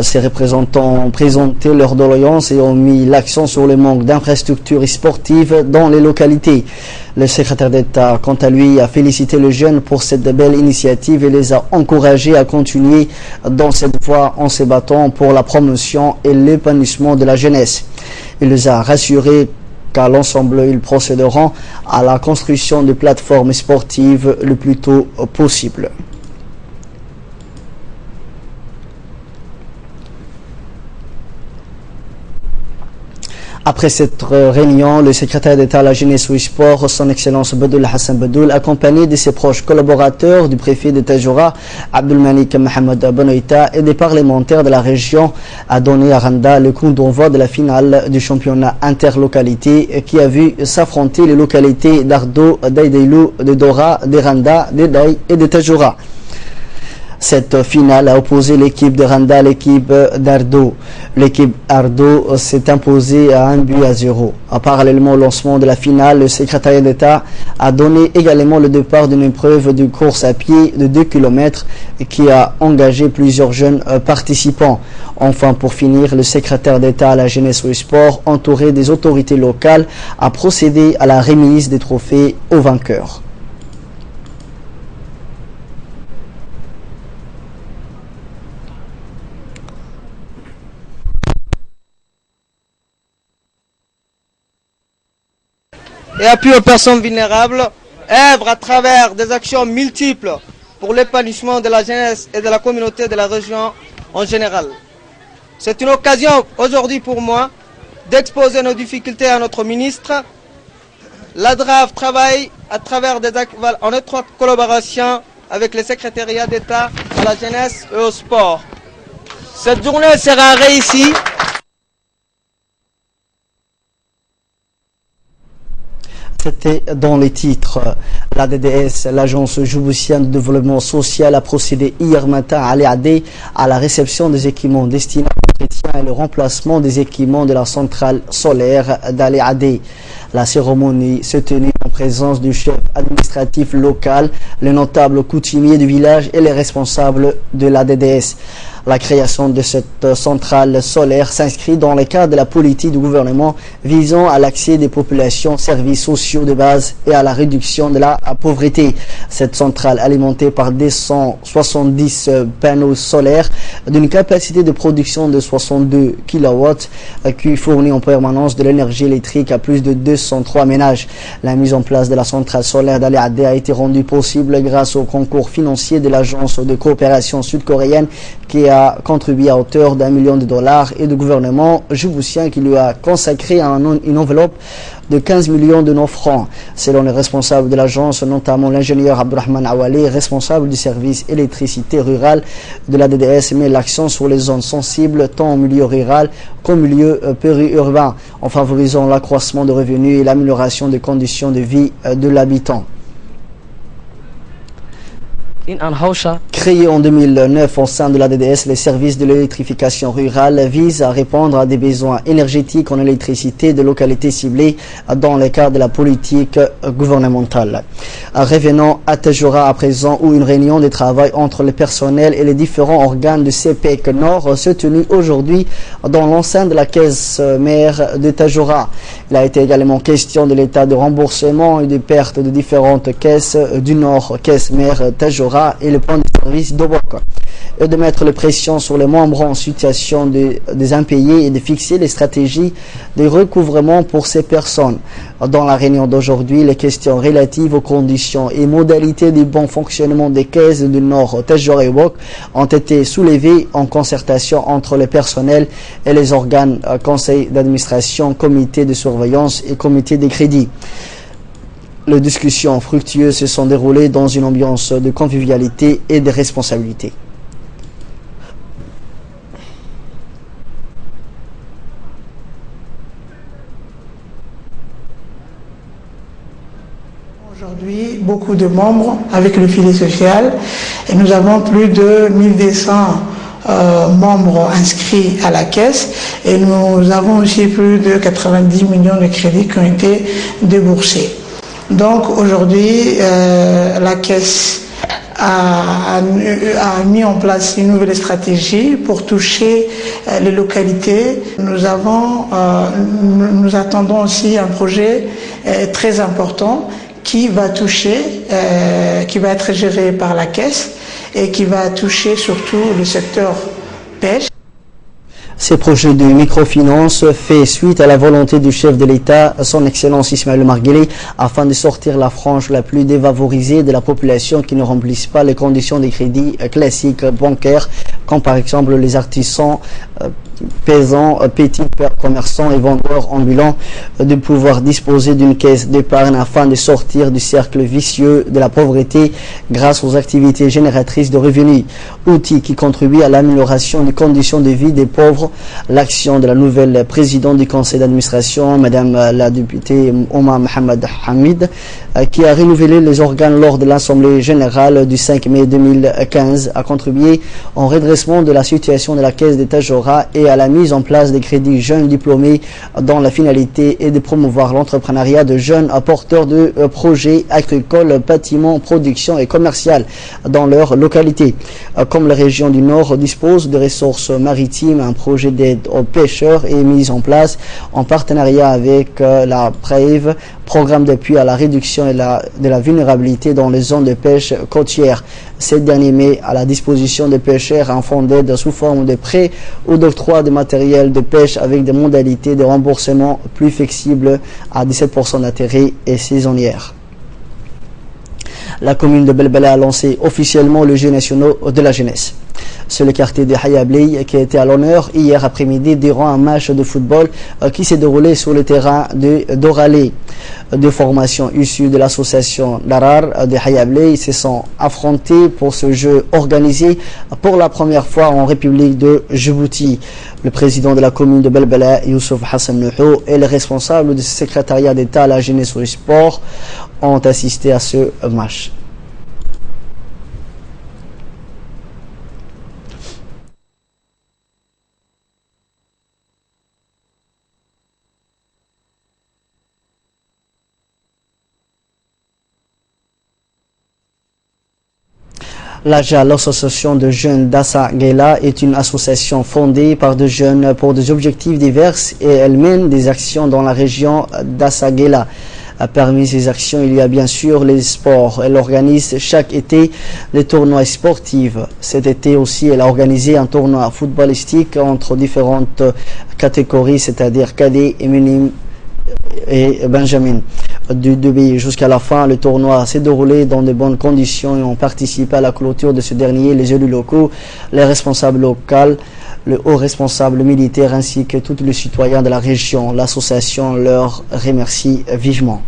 Ces représentants ont présenté leurs doléances et ont mis l'accent sur le manque d'infrastructures sportives dans les localités. Le secrétaire d'État, quant à lui, a félicité les jeunes pour cette belle initiative et les a encouragés à continuer dans cette voie en se battant pour la promotion et l'épanouissement de la jeunesse. Il les a rassurés qu'à l'ensemble, ils procéderont à la construction de plateformes sportives le plus tôt possible. Après cette réunion, le secrétaire d'État à la jeunesse et au sport, son Excellence Bedoul Hassan Bedoul, accompagné de ses proches collaborateurs, du préfet de Tajoura, Abdelmalik Mohamed Benoïta, et des parlementaires de la région, a donné à Randa le coup d'envoi de la finale du championnat interlocalité qui a vu s'affronter les localités d'Ardo, d'Aïdeilou, de Dora, de Randa, de Daï et de Tajoura. Cette finale a opposé l'équipe de Randa à l'équipe d'Ardo. L'équipe Ardo s'est imposée à 1-0. Parallèlement au lancement de la finale, le secrétariat d'État a donné également le départ d'une épreuve de course à pied de 2 km qui a engagé plusieurs jeunes participants. Enfin, pour finir, le secrétaire d'État à la jeunesse et au sport, entouré des autorités locales, a procédé à la remise des trophées aux vainqueurs. Et appui aux personnes vulnérables, œuvre à travers des actions multiples pour l'épanouissement de la jeunesse et de la communauté de la région en général. C'est une occasion aujourd'hui pour moi d'exposer nos difficultés à notre ministre. L'ADRAF travaille à travers en étroite collaboration avec le secrétariat d'État à la jeunesse et au sport. Cette journée sera réussie. C'était dans les titres. La DDS, l'agence djiboutienne de développement social, a procédé hier matin à l'EAD à la réception des équipements destinés à l'entretien et le remplacement des équipements de la centrale solaire d'Al-EAD. La cérémonie s'est tenue en présence du chef administratif local, le notable coutumier du village et les responsables de la DDS. La création de cette centrale solaire s'inscrit dans le cadre de la politique du gouvernement visant à l'accès des populations aux services sociaux de base et à la réduction de la pauvreté. Cette centrale, alimentée par 270 panneaux solaires d'une capacité de production de 62 kW, qui fournit en permanence de l'énergie électrique à plus de 203 ménages. La mise en place de la centrale solaire d'Al-EAD a été rendue possible grâce au concours financier de l'agence de coopération sud-coréenne qui a contribué à hauteur d'1 million de dollars et du gouvernement djiboutien qui lui a consacré une enveloppe de 15 millions de nos francs. Selon les responsables de l'agence, notamment l'ingénieur Abdurrahman Awali, responsable du service électricité rurale de la DDS, met l'accent sur les zones sensibles tant au milieu rural qu'au milieu périurbain, en favorisant l'accroissement de revenus et l'amélioration des conditions de vie de l'habitant. Créé en 2009 au sein de la DDS, les services de l'électrification rurale visent à répondre à des besoins énergétiques en électricité de localités ciblées dans le cadre de la politique gouvernementale. Revenons à Tajoura à présent, où une réunion de travail entre le personnel et les différents organes de CPEC Nord s'est tenue aujourd'hui dans l'enceinte de la caisse mère de Tajoura. Il a été également question de l'état de remboursement et des pertes de différentes caisses du Nord, caisse mère Tajoura et le plan de service d'Obok, et de mettre la pression sur les membres en situation des impayés et de fixer les stratégies de recouvrement pour ces personnes. Dans la réunion d'aujourd'hui, les questions relatives aux conditions et modalités du bon fonctionnement des caisses du Nord Tajoura et Obok ont été soulevées en concertation entre le personnel et les organes conseil d'administration, comité de surveillance et comité de crédit. Les discussions fructueuses se sont déroulées dans une ambiance de convivialité et de responsabilité. Aujourd'hui, beaucoup de membres avec le filet social et nous avons plus de 1200 membres inscrits à la caisse et nous avons aussi plus de 90 millions de crédits qui ont été déboursés. Donc aujourd'hui, la caisse a mis en place une nouvelle stratégie pour toucher les localités. Nous attendons aussi un projet très important qui va toucher, qui va être géré par la Caisse et qui va toucher surtout le secteur pêche. Ces projets de microfinance fait suite à la volonté du chef de l'État, son Excellence Ismaël Omar Guelleh, afin de sortir la frange la plus défavorisée de la population qui ne remplissent pas les conditions des crédits classiques bancaires, comme par exemple les artisans, paysans, petits commerçants et vendeurs ambulants, de pouvoir disposer d'une caisse d'épargne afin de sortir du cercle vicieux de la pauvreté grâce aux activités génératrices de revenus, outil qui contribue à l'amélioration des conditions de vie des pauvres. L'action de la nouvelle présidente du conseil d'administration, Madame la députée Omar Mohamed Hamid, qui a renouvelé les organes lors de l'Assemblée générale du 5 mai 2015, a contribué au redressement de la situation de la caisse des Tajora et à la mise en place des crédits jeunes diplômés dont la finalité est de promouvoir l'entrepreneuriat de jeunes porteurs de projets agricoles, bâtiments, production et commercial dans leur localité. Comme la région du Nord dispose de ressources maritimes, un projet d'aide aux pêcheurs est mis en place en partenariat avec la PRAIV, programme d'appui à la réduction de la vulnérabilité dans les zones de pêche côtière. Ce dernier met à la disposition des pêcheurs un fonds d'aide sous forme de prêts ou d'octroi de matériel de pêche avec des modalités de remboursement plus flexibles à 17% d'intérêt et saisonnières. La commune de Belbela a lancé officiellement le Jeux nationaux de la jeunesse. C'est le quartier de Hayabley qui a été à l'honneur hier après-midi durant un match de football qui s'est déroulé sur le terrain de Doralé. Deux formations issues de l'association Darar de Hayabley se sont affrontées pour ce jeu organisé pour la première fois en République de Djibouti. Le président de la commune de Belbela, Youssouf Hassan Nuhou, et le responsable du secrétariat d'État à la jeunesse et au sport ont assisté à ce match. L'association de jeunes d'Assa Guela est une association fondée par des jeunes pour des objectifs divers et elle mène des actions dans la région d'Assa Guela. Parmi ces actions, il y a bien sûr les sports. Elle organise chaque été des tournois sportifs. Cet été aussi, elle a organisé un tournoi footballistique entre différentes catégories, c'est-à-dire cadet et minime et Benjamin. Du début jusqu'à la fin, le tournoi s'est déroulé dans de bonnes conditions et ont participé à la clôture de ce dernier les élus locaux, les responsables locaux, le haut responsable militaire ainsi que tous les citoyens de la région. L'association leur remercie vivement.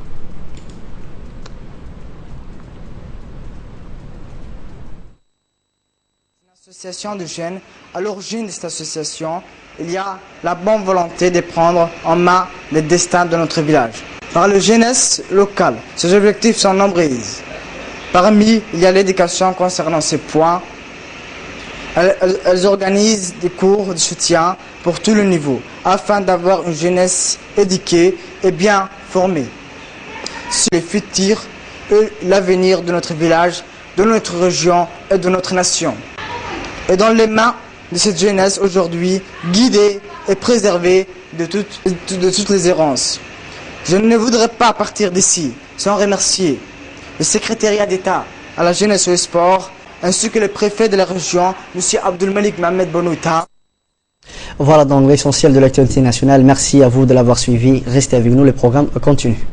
Une association de jeunes. À l'origine de cette association, il y a la bonne volonté de prendre en main le destin de notre village. Par la jeunesse locale, ces objectifs sont nombreux. Parmi, il y a l'éducation concernant ces points. Elles organisent des cours de soutien pour tous les niveaux, afin d'avoir une jeunesse éduquée et bien formée sur le futur et l'avenir de notre village, de notre région et de notre nation. Et dans les mains de cette jeunesse aujourd'hui, guidée et préservée de toutes les errances. Je ne voudrais pas partir d'ici sans remercier le secrétariat d'État à la jeunesse et au sport, ainsi que le préfet de la région, M. Abdelmalik Mohamed Bonouta. Voilà donc l'essentiel de l'actualité nationale. Merci à vous de l'avoir suivi. Restez avec nous, le programme continue.